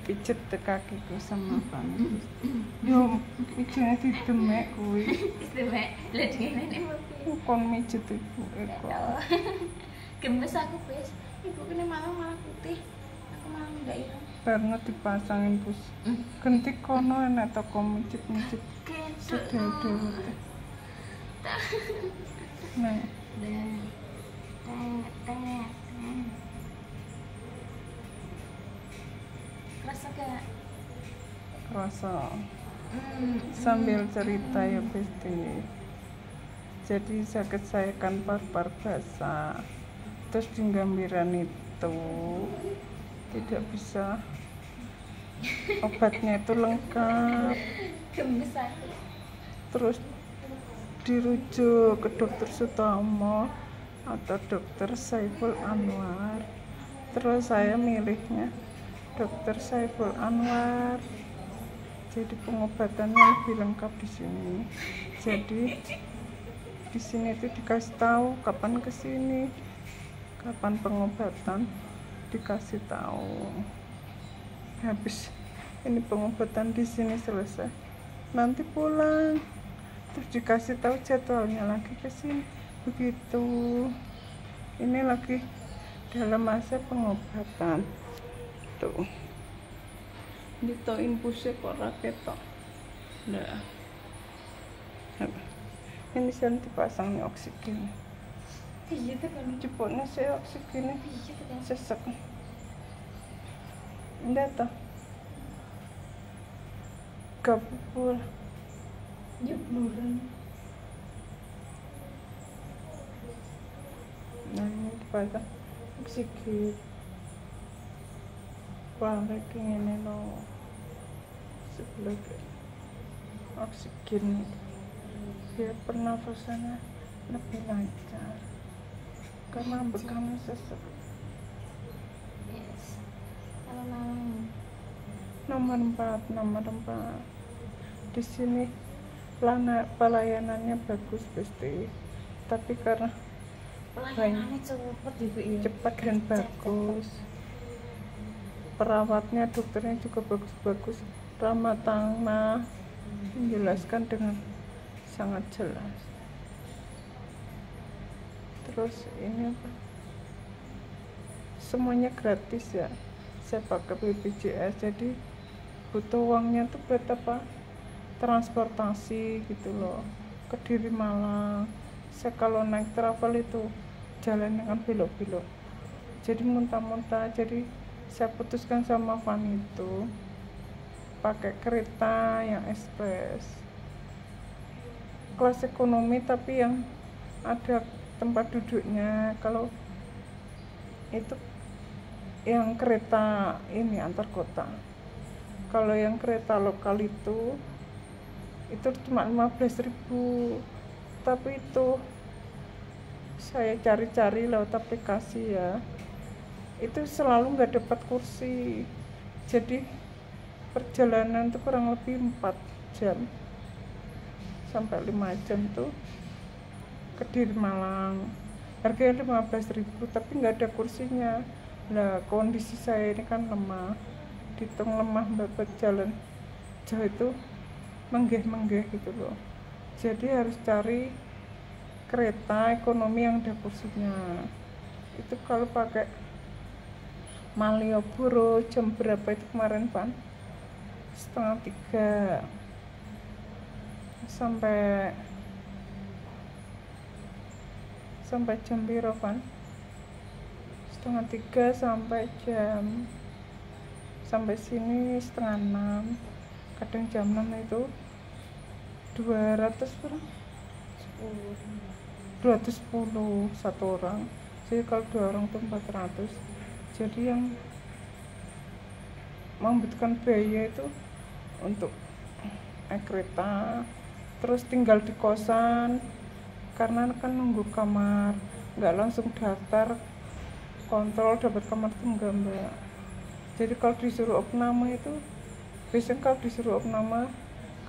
pijet kakiku sama Fani. Yo pijetnya didemek kuwi. Demek, lah dene nek Kon mijet ibu kok. gemes aku wis. Ibu kene malah putih. Aku malah ndak ireng. Bareng dipasangin pus. Genti kono enak toko mijet-mijet. Sedhe-dhewe. Nah, Rasa kayak rasa sambil cerita ya Besti. Jadi sakit saya kan par-par basah. Terus di gambiran itu tidak bisa, obatnya itu lengkap. gemes aku. Terus dirujuk ke dokter Sutomo atau dokter Saiful Anwar. Terus saya milihnya dokter Saiful Anwar. Jadi pengobatannya lebih lengkap di sini. Jadi di sini itu dikasih tahu kapan ke sini, kapan pengobatan, dikasih tahu. Habis ini pengobatan di sini selesai, nanti pulang terus dikasih tahu jadwalnya lagi ke sini. Begitu. Ini lagi dalam masa pengobatan. Tuh. Dito infusnya kok raketok. Nah. Ini saya dipasang nih oksigen. Iya tuh kan. Cepatnya saya oksigennya Iya tuh kan. sesek. Enggak toh. Kapul. Yuk buruan. Nah ini dipasang oksigen. Wah, lagi ini loh. Sebelah oksigen. Biar pernafasannya lebih lancar. Karena bekam sesek. Yes. Malam-malam. Nomor 4. Di sini pelayanannya bagus Besti. Tapi karena Pelayanannya cepet juga ya. cepat dan bagus. Perawatnya, dokternya juga bagus-bagus, ramah tamah, menjelaskan dengan sangat jelas. Terus ini apa? Semuanya gratis ya. Saya pakai BPJS, jadi butuh uangnya tuh buat apa? Transportasi gitu loh, ke Diri Malang. Saya kalau naik travel itu jalan dengan belok-belok, jadi muntah-muntah. Jadi saya putuskan sama Van itu pakai kereta yang ekspres kelas ekonomi, tapi yang ada tempat duduknya. Kalau itu yang kereta ini antar kota. Kalau yang kereta lokal itu cuma 15.000. Tapi itu saya cari-cari lewat aplikasi ya, itu selalu nggak dapat kursi. Jadi perjalanan itu kurang lebih 4 jam sampai 5 jam tuh ke Diri Malang. Harganya 15.000 tapi nggak ada kursinya. Nah kondisi saya ini kan lemah, dihitung lemah buat jalan jauh itu menggeh-menggeh gitu loh. Jadi harus cari kereta ekonomi yang ada kursinya. Itu kalau pakai Malioboro jam berapa itu kemarin Pan? 2:30 sampai jam berapa Pan? 2:30 sampai sini 5:30. Kadang jam 6 itu 200 berapa? 210 satu orang. Jadi kalau 2 orang itu 400. Jadi yang membutuhkan biaya itu untuk naik kereta, terus tinggal di kosan karena kan nunggu kamar, nggak langsung daftar kontrol dapat kamar itu enggak. Jadi kalau disuruh opname itu biasanya kalau disuruh opname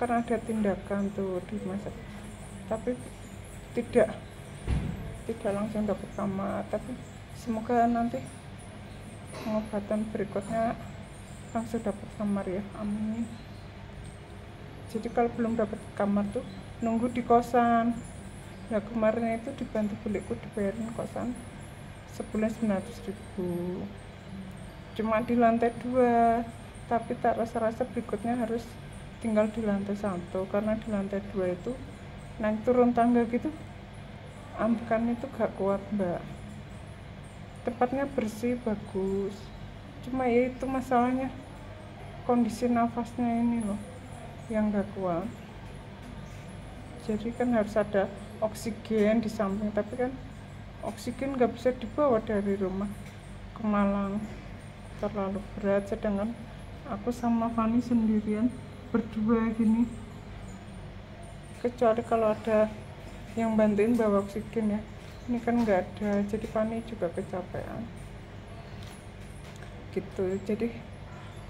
karena ada tindakan tuh di masa, tapi tidak langsung dapat kamar. Tapi semoga nanti pengobatan berikutnya langsung dapat kamar ya, amin. Jadi kalau belum dapat kamar tuh nunggu di kosan. Nah kemarin itu dibantu bulikku dibayarin kosan sebulan 900.000, cuma di lantai 2, tapi tak rasa-rasa berikutnya harus tinggal di lantai 1 karena di lantai 2 itu naik turun tangga gitu, ambekan itu gak kuat mbak. Tempatnya bersih bagus, cuma ya itu masalahnya kondisi nafasnya ini loh yang gak kuat. Jadi kan harus ada oksigen di samping, tapi kan oksigen gak bisa dibawa dari rumah ke Malang, terlalu berat. Sedangkan aku sama Fani sendirian berdua gini, kecuali kalau ada yang bantuin bawa oksigen ya, ini kan nggak ada, jadi Fani juga kecapean gitu. Jadi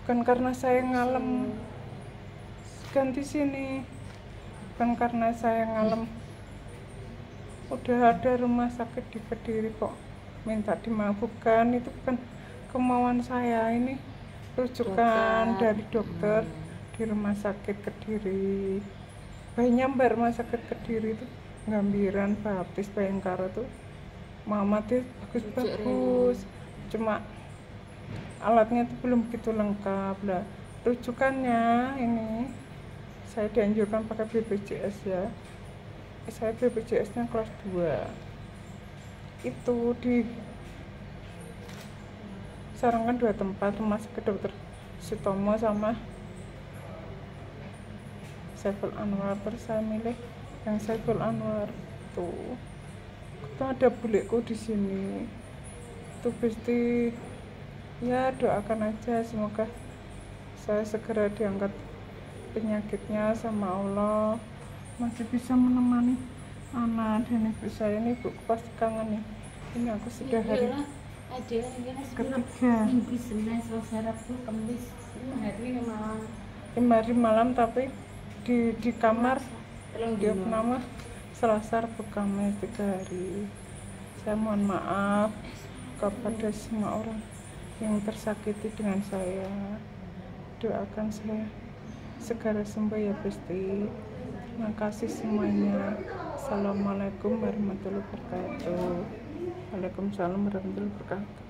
bukan karena saya ngalem ganti sini, bukan karena saya ngalem udah ada rumah sakit di Kediri kok minta dimabukkan, itu bukan kemauan saya. Ini rujukan dari dokter di rumah sakit Kediri, banyak mbak. Rumah sakit Kediri itu Gambiran, Baptis, Bayangkara tuh mama tuh bagus-bagus, cuma alatnya tuh belum begitu lengkap lah. Rujukannya ini saya dianjurkan pakai BPJS ya, saya BPJS nya kelas 2. Itu di sarankan 2 tempat, rumah sakit Dr. Sutomo sama Saiful Anwar. Terus saya milih yang Saiful Anwar tuh. Itu ada bulikku di sini tuh pasti ya, doakan aja semoga saya segera diangkat penyakitnya sama Allah, masih bisa menemani anak dan ibu saya. Ini ibu pasti kangen nih. Ini aku sudah hari ketiga, hari malam tapi di kamar dia nama Selasa Rabu Kamis 3 hari. Saya mohon maaf kepada semua orang yang tersakiti dengan saya, doakan saya segera sembuh ya Gusti. Terima kasih semuanya. Assalamualaikum warahmatullahi wabarakatuh. Waalaikumsalam warahmatullahi wabarakatuh.